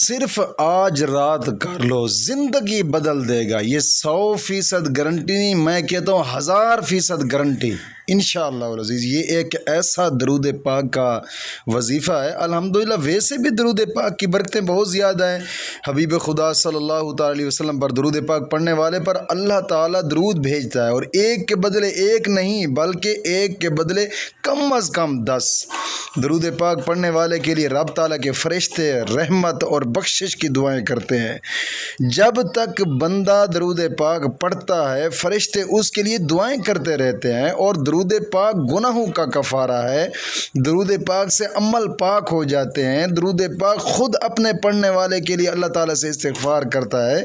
सिर्फ आज रात कर लो, जिंदगी बदल देगा। ये 100% गारंटी नहीं, मैं कहता हूँ 1000% गारंटी इंशाअल्लाह अज़ीज़। ये एक ऐसा दरूद पाक का वजीफ़ा है। अल्हम्दुलिल्लाह वैसे भी दरूद पाक की बरकतें बहुत ज़्यादा हैं। हबीब खुदा सल्लल्लाहु अलैहि वसल्लम पर दरूद पाक पढ़ने वाले पर अल्लाह ताला दरूद भेजता है, और एक के बदले एक नहीं बल्कि एक के बदले कम अज़ कम 10 दरूद पाक पढ़ने वाले के लिए रब ताला के फरिश्ते रहमत और बख्शिश की दुआएं करते हैं। जब तक बंदा दरूद पाक पढ़ता है फरिश्ते उसके लिए दुआएं करते रहते हैं, और दरूद पाक गुनाहों का कफ़ारा है। दरूद पाक से अमल पाक हो जाते हैं। दरूद पाक खुद अपने पढ़ने वाले के लिए अल्लाह ताला से इस्तिग़फ़ार करता है।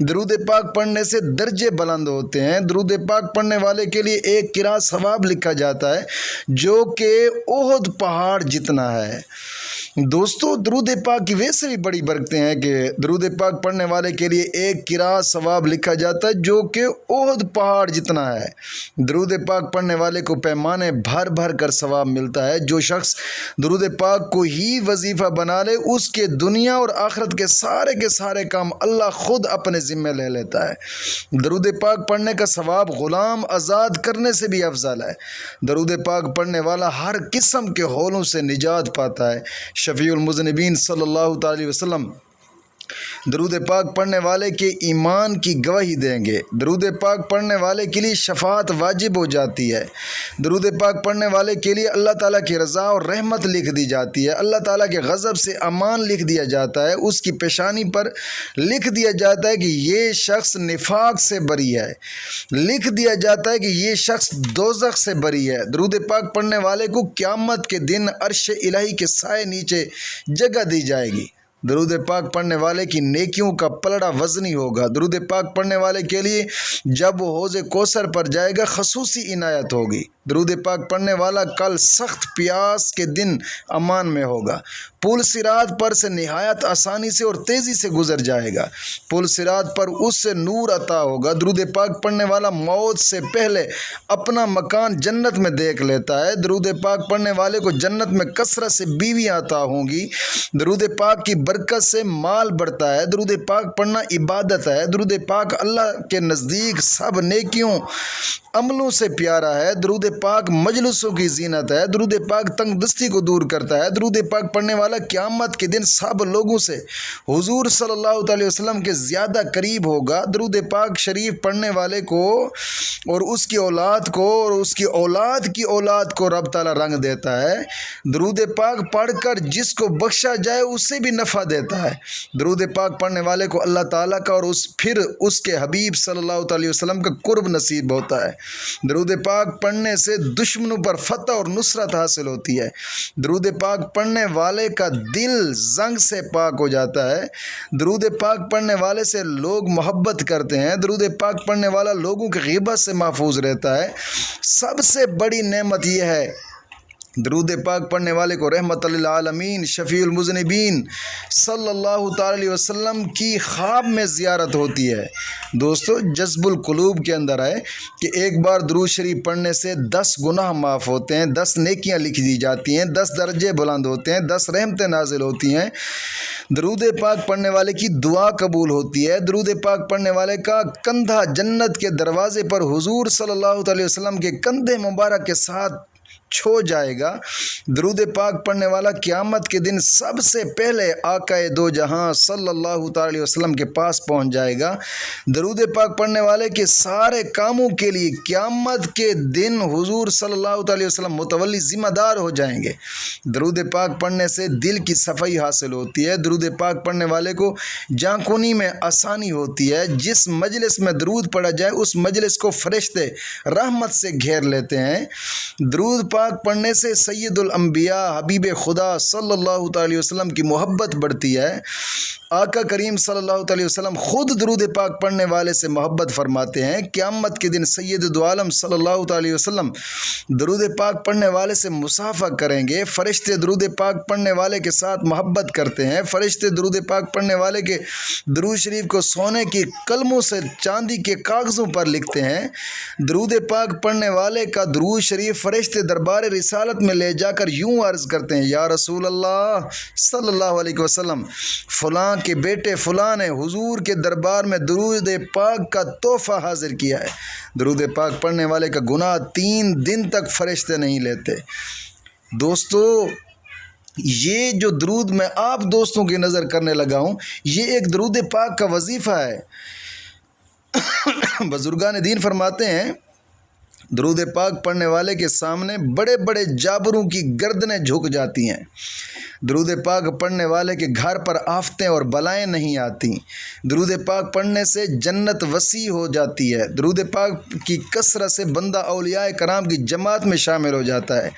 दरूद पाक पढ़ने से दर्जे बुलंद होते हैं। दरूद पाक पढ़ने वाले के लिए एक किरात सवाब लिखा जाता है जो कि ओहद पहाड़ जितना है। दोस्तों दरूद पाक की वैसे भी बड़ी बरकतें हैं कि दरूद पाक पढ़ने वाले के लिए एक किरात सवाब लिखा जाता है जो कि ओहद पहाड़ जितना है। दरूद पाक पढ़ने वाले को पैमाने भर भर कर सवाब मिलता है। जो शख्स दरूद पाक को ही वजीफ़ा बना ले उसके दुनिया और आखिरत के सारे काम अल्लाह खुद अपने ज़िम्मे ले लेता है। दरूद पाक पढ़ने का सवाब ग़ुलाम आज़ाद करने से भी अफजल है। दरूद पाक पढ़ने वाला हर किस्म के हौलों से निजात पाता है। शफ़ीउल मुज़निबीन सल्लल्लाहु अलैहि वसल्लम दरूद पाक पढ़ने वाले के ईमान की गवाही देंगे। दरूद पाक पढ़ने वाले के लिए शफ़ाअत वाजिब हो जाती है। दरूद पाक पढ़ने वाले के लिए अल्लाह ताला की रज़ा और रहमत लिख दी जाती है। अल्लाह ताला के गज़ब से अमान लिख दिया जाता है। उसकी पेशानी पर लिख दिया जाता है कि ये शख्स निफाक से बरी है। लिख दिया जाता है कि ये शख्स दोज़ख से बरी है। दरूद पाक पढ़ने वाले को क़यामत के दिन अर्श इलाही के साए नीचे जगह दी जाएगी। दरूद पाक पढ़ने वाले की नेकियों का पलड़ा वज़नी होगा। दरूद पाक पढ़ने वाले के लिए जब वो हौज़े कौसर पर जाएगा खसूसी इनायत होगी। दरूद पाक पढ़ने वाला कल सख्त प्यास के दिन अमान में होगा। पुल सिरात पर से निहायत आसानी से और तेज़ी से गुजर जाएगा। पुल सिरात पर उससे नूर अता होगा। दरूद पाक पढ़ने वाला मौत से पहले अपना मकान जन्नत में देख लेता है। दरूद पाक पढ़ने वाले को जन्नत में कसरत से बीवियाँ अता होंगी। दरूद पाक की बरकत से माल बढ़ता है। दरूद पाक पढ़ना इबादत है। दरूद पाक अल्लाह के नज़दीक सब नेकियों अमलों से प्यारा है। दरूद पाक मजलिसों की जीनत है। दरूद पाक तंगदस्ती को दूर करता है। दरूद पाक पढ़ने वाला क़यामत के दिन सब लोगों से हुजूर सल्लल्लाहु अलैहि वसल्लम के ज़्यादा करीब होगा। दरूद पाक शरीफ पढ़ने वाले को और उसकी औलाद को और उसकी औलाद की औलाद को रब ताला रंग देता है। दरूद पाक पढ़कर जिसको बख्शा जाए उससे भी नफ़ा देता है। दरूद पाक पढ़ने वाले को अल्लाह ताला का और फिर उसके हबीब सल्लल्लाहु अलैहि वसल्लम का कुर्ब नसीब होता है। दरूद पाक पढ़ने से दुश्मनों पर फतह और नुसरत हासिल होती है। दरूद पाक पढ़ने वाले का दिल जंग से पाक हो जाता है। दरूद पाक पढ़ने वाले से लोग मोहब्बत करते हैं। दरूद पाक पढ़ने वाला लोगों की ग़ीबत से महफूज रहता है। सबसे बड़ी नेमत यह है दरूद पाक पढ़ने वाले को रहमत लिल आलमीन शफ़ीउल मुज़निबीन सल्लल्लाहु अलैहि वसल्लम की ख्वाब में ज़ियारत होती है। दोस्तों जज़्बुल कुलूब के अंदर है कि एक बार दुरूद शरीफ पढ़ने से 10 गुनाह माफ़ होते हैं, 10 नेकियां लिखी दी जाती हैं, 10 दर्जे बुलंद होते हैं, 10 रहमतें नाजिल होती हैं। दरूद पाक पढ़ने वाले की दुआ कबूल होती है। दरूद पाक पढ़ने वाले का कंधा जन्नत के दरवाज़े पर हुजूर सल्लल्लाहु अलैहि वसल्लम के कंधे मुबारक के साथ छो जाएगा। दरूद पाक पढ़ने वाला क़यामत के दिन सबसे पहले आकाए दो जहां सल्लल्लाहु अलैहि वसल्लम के पास पहुंच जाएगा। दरूद पाक पढ़ने वाले के सारे कामों के लिए क़यामत के दिन हुजूर सल्लल्लाहु अलैहि वसल्लम मुतवल्ली ज़िम्मेदार हो जाएंगे। दरूद पाक पढ़ने से दिल की सफाई हासिल होती है। दरूद पाक पढ़ने वाले को जांकुनी में आसानी होती है। जिस मजलिस में दरूद पढ़ा जाए उस मजलिस को फरिश्ते रहमत से घेर लेते हैं। दरूद पाक पढ़ने से सैयदुल अंबिया हबीब खुदा सल्लल्लाहु अलैहि वसल्लम की मोहब्बत बढ़ती है। आका करीम सल्लल्लाहु अलैहि वसल्लम खुद दरूद पाक पढ़ने वाले से मोहब्बत फरमाते हैं। क़यामत के दिन सैयद दो आलम सल्लल्लाहु अलैहि वसल्लम दरूद पाक पढ़ने वाले से मुसाफा करेंगे। फ़रिश्ते दरूद पाक पढ़ने वाले के साथ मोहब्बत करते हैं। फ़रिश्ते दरूद पाक पढ़ने वाले के दरूद शरीफ को सोने की कलमों से चांदी के कागज़ों पर लिखते हैं। दरूद पाक पढ़ने वाले का दरूद शरीफ फ़रिश्ते दरबार रिसालत में ले जाकर यूँ अर्ज़ करते हैं, या रसूल अल्लाह सल्लल्लाहु अलैहि वसल्लम, फ़लाँ के बेटे फ़लाँ ने हुजूर के दरबार में दरूद पाक का तोहफ़ा हाजिर किया है। दरूद पाक पढ़ने वाले का गुनाह 3 दिन तक फ़रिश्ते नहीं लेते। दोस्तों, ये जो दरूद मैं आप दोस्तों की नज़र करने लगा हूँ, ये एक दरूद पाक का वजीफ़ा है। बुजुर्गान दीन फरमाते हैं, दरूद पाक पढ़ने वाले के सामने बड़े बड़े जाबरों की गर्दनें झुक जाती हैं। दरूद पाक पढ़ने वाले के घर पर आफतें और बलाएं नहीं आती। दरूद पाक पढ़ने से जन्नत वसी हो जाती है। दरूद पाक की कसरत से बंदा औलिया कराम की जमात में शामिल हो जाता है।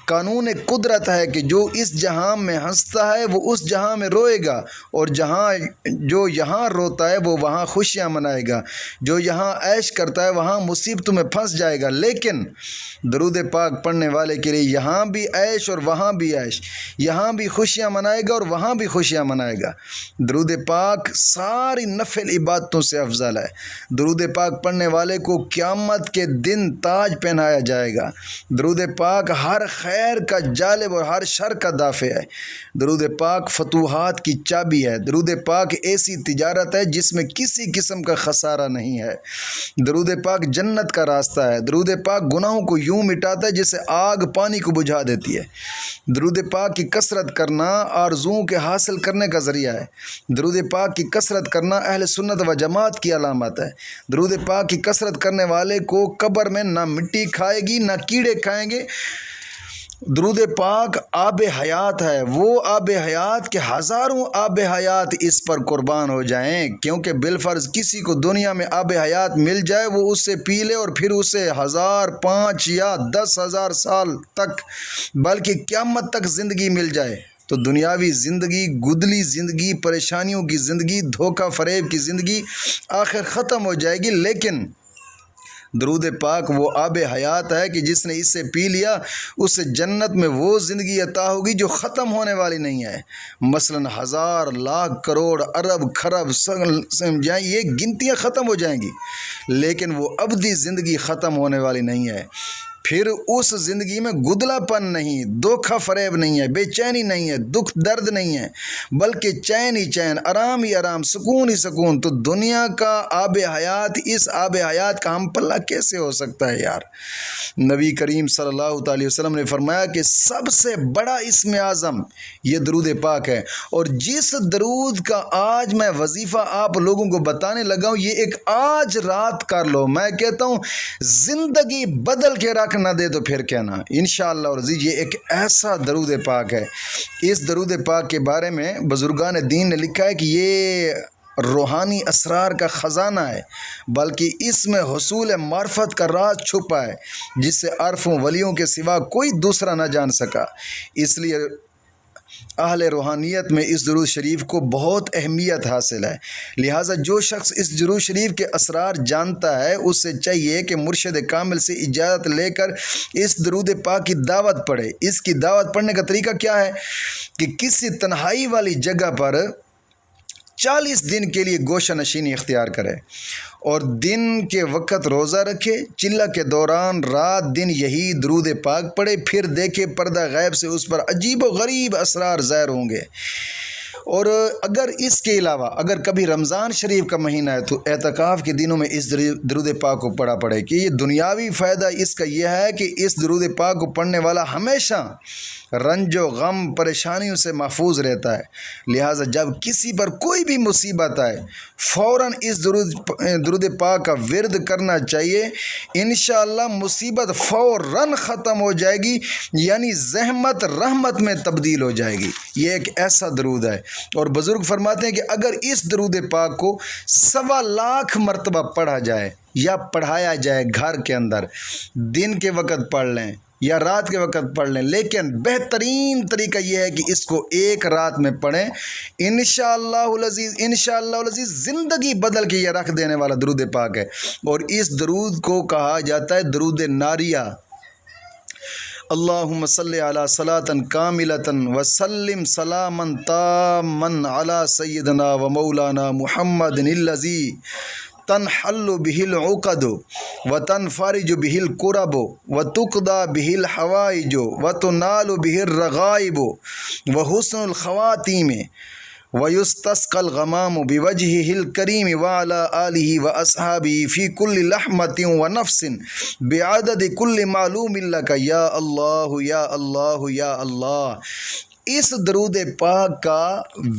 कानून कुदरत है कि जो इस जहां में हंसता है वो उस जहां में रोएगा, और जो यहाँ रोता है वो वहाँ खुशियाँ मनाएगा। जो यहाँ ऐश करता है वहाँ मुसीबतों में फंस जाएगा। लेकिन दरूद पाक पढ़ने वाले के लिए यहाँ भी ऐश और वहाँ भी ऐश, यहाँ भी खुशियाँ मनाएगा और वहाँ भी खुशियाँ मनाएगा। दरूद पाक सारी नफिल इबादतों से अफजल है। दरूद पाक पढ़ने वाले को क़यामत के दिन ताज पहनाया जाएगा। दरूद पाक हर खैर का जालिब और हर शर का दाफ़े है। दरूद पाक फतूहात की चाबी है। दरूद पाक ऐसी तिजारत है जिसमें किसी किस्म का खसारा नहीं है। दरूद पाक जन्नत का रास्ता है। दरूद पाक गुनाहों को यूँ मिटाता है जैसे आग पानी को बुझा देती है। दरूद पाक की कसरत करना आरज़ुओं के हासिल करने का ज़रिया है। दरूद पाक की कसरत करना अहले सुन्नत व जमात की अलामत है। दरूद पाक की कसरत करने वाले को कब्र में ना मिट्टी खाएगी ना कीड़े खाएंगे। दरूद पाक आब हयात है। वो आब हयात के हज़ारों आब हयात इस पर कुर्बान हो जाएं, क्योंकि बिलफर्ज किसी को दुनिया में आब हयात मिल जाए वो उससे पी ले और फिर उसे 1000, 5 या 10,000 साल तक, बल्कि क़यामत तक ज़िंदगी मिल जाए, तो दुनियावी ज़िंदगी, गुदली ज़िंदगी, परेशानियों की ज़िंदगी, धोखा फरेब की ज़िंदगी आखिर ख़त्म हो जाएगी। लेकिन दरूद पाक वो आब हयात है कि जिसने इससे पी लिया उससे जन्नत में वो ज़िंदगी अता होगी जो ख़त्म होने वाली नहीं है। मसलन 1000, लाख, करोड़, अरब, खरब समझाएं, ये गिनतियाँ ख़त्म हो जाएंगी, लेकिन वो अबदी ज़िंदगी ख़त्म होने वाली नहीं है। फिर उस ज़िंदगी में गुदलापन नहीं, धोखा फरेब नहीं है, बेचैनी नहीं है, दुख दर्द नहीं है, बल्कि चैन ही चैन, आराम ही आराम, सुकून ही सुकून। तो दुनिया का आब हयात, इस आब हयात का हम पल्ला कैसे हो सकता है यार। नबी करीम सल्लल्लाहु अलैहि वसल्लम ने फरमाया कि सबसे बड़ा इस्म आज़म ये दरूद पाक है। और जिस दरूद का आज मैं वजीफ़ा आप लोगों को बताने लगा हूँ, ये एक आज रात कर लो। मैं कहता हूँ ज़िंदगी बदल के रख ना दे तो फिर क्या ना, इंशाअल्लाह। और ये एक ऐसा दरूद पाक है। इस दरूद पाक के बारे में बुजुर्गान दीन ने लिखा है कि ये रूहानी असरार का ख़जाना है, बल्कि इसमें हुसूल मार्फत का राज छुपा है जिससे अरफों वलियों के सिवा कोई दूसरा ना जान सका। इसलिए अहले रूहानियत में इस दुरूद शरीफ को बहुत अहमियत हासिल है। लिहाजा जो शख्स इस दुरूद शरीफ के असरार जानता है उससे चाहिए कि मुर्शिद कामिल से इजाज़त लेकर इस दुरूद पाक की दावत पढ़े। इसकी दावत पढ़ने का तरीका क्या है कि किसी तन्हाई वाली जगह पर 40 दिन के लिए गोशा नशीनी इख्तियार करे और दिन के वक़्त रोज़ा रखे। चिल्ला के दौरान रात दिन यही दरूद पाक पढ़े, फिर देखे पर्दा गैब से उस पर अजीब व गरीब असरार ज़ाहिर होंगे। और अगर इसके अलावा अगर कभी रमज़ान शरीफ का महीना है तो एतकाफ़ के दिनों में इस दरूद पाक को पढ़ा पड़े। कि ये दुनियावी फ़ायदा इसका यह है कि इस दरूद पाक को पढ़ने वाला हमेशा रंजो गम परेशानियों से महफूज रहता है। लिहाजा जब किसी पर कोई भी मुसीबत आए फ़ौरन इस दरूद पाक का विर्द करना चाहिए। इंशाअल्लाह मुसीबत फ़ौरन ख़त्म हो जाएगी, यानी ज़हमत रहमत में तब्दील हो जाएगी। ये एक ऐसा दरूद है। और बुज़ुर्ग फरमाते हैं कि अगर इस दरूद पाक को 1.25 लाख मरतबा पढ़ा जाए या पढ़ाया जाए घर के अंदर, दिन के वक़्त पढ़ लें, या रात के वक़्त पढ़ लें, लेकिन बेहतरीन तरीका यह है कि इसको एक रात में पढ़ें। इंशाअल्लाहुल अज़ीज़ ज़िंदगी बदल के ये रख देने वाला दरूद पाक है। और इस दरूद को कहा जाता है दरूद नारिया। अल्लाहुम्मा सल्लि अला सलातन कामिलतन वसल्लिम सलामन तामन अला सय्यदना व मौलाना मुहम्मदिनिल्लज़ी तनहल्लु बिहिल उक़दु व तनफ़रिजु बिहिल कुरबु व तुक़दा बिहिल हवाइजु व तुनालु बिहिर रग़ाइबु व हुस्नुल ख़वातीम व युस्तस्क़ल ग़मामु बिवजहिहिल करीम व अला आलिहि व अस्हाबिहि फ़ी कुल्लि लहमतिन व नफ़्सिन बिअददि कुल्लि मालूमिन लक या अल्लाह या अल्लाह या अल्लाह। इस दरूद पाक का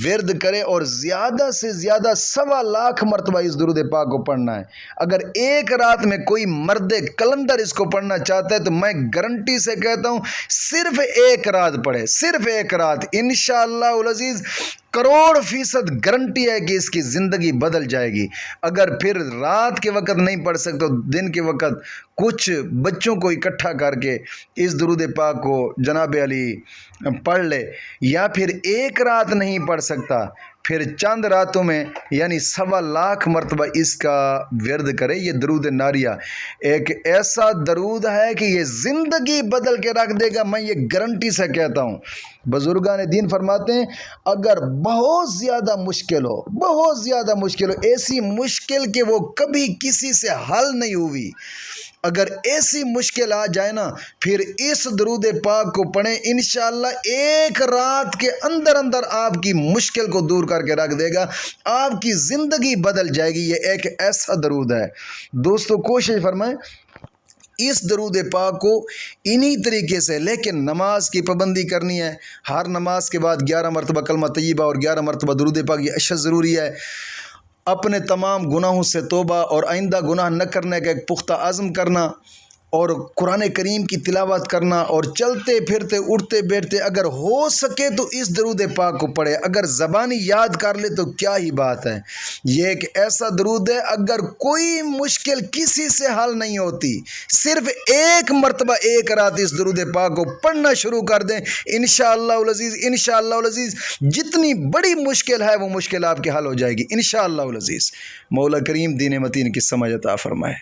विर्द करें और ज़्यादा से ज़्यादा 1.25 लाख मरतबा इस दरूद पाक को पढ़ना है। अगर एक रात में कोई मर्द कलंदर इसको पढ़ना चाहता है तो मैं गारंटी से कहता हूँ सिर्फ एक रात पढ़े, सिर्फ एक रात, इंशाअल्लाहुल अज़ीज़ करोड़ फीसद गारंटी है कि इसकी ज़िंदगी बदल जाएगी। अगर फिर रात के वक़्त नहीं पढ़ सकते तो दिन के वक़्त कुछ बच्चों को इकट्ठा करके इस दरूद पाक को जनाब अली पढ़ ले, या फिर एक रात नहीं पढ़ सकता फिर चंद रातों में यानी 1.25 लाख मरतबा इसका विर्द करे। ये दरूद नारिया एक ऐसा दरूद है कि ये ज़िंदगी बदल के रख देगा, मैं ये गारंटी से कहता हूँ। बुजुर्गान दीन फरमाते हैं अगर बहुत ज़्यादा मुश्किल हो, बहुत ज़्यादा मुश्किल हो, ऐसी मुश्किल कि वो कभी किसी से हल नहीं हुई, अगर ऐसी मुश्किल आ जाए ना फिर इस दरूद पाक को पढ़ें, इंशाअल्लाह एक रात के अंदर अंदर आपकी मुश्किल को दूर करके रख देगा, आपकी ज़िंदगी बदल जाएगी। ये एक ऐसा दरूद है। दोस्तों कोशिश फरमाएं इस दरूद पाक को इन्हीं तरीके से, लेकिन नमाज की पाबंदी करनी है। हर नमाज के बाद 11 मरतबा कलमा तय्यबा और 11 मरतबा दरूद पाक, ये अशद ज़रूरी है। अपने तमाम गुनाहों से तौबा और आइंदा गुनाह न करने का एक पुख्ता अज़्म करना और कुरान करीम की तिलावत करना और चलते फिरते उठते बैठते अगर हो सके तो इस दरूद पाक को पढ़े। अगर ज़बानी याद कर ले तो क्या ही बात है। ये एक ऐसा दरूद है अगर कोई मुश्किल किसी से हल नहीं होती, सिर्फ एक मरतबा एक रात इस दरूद पाक को पढ़ना शुरू कर दें, इंशाअल्लाहुल अज़ीज़ जितनी बड़ी मुश्किल है वो मुश्किल आपकी हल हो जाएगी इंशाअल्लाहुल अज़ीज़। मौला करीम दीन मतीन की समझ अता फरमाए।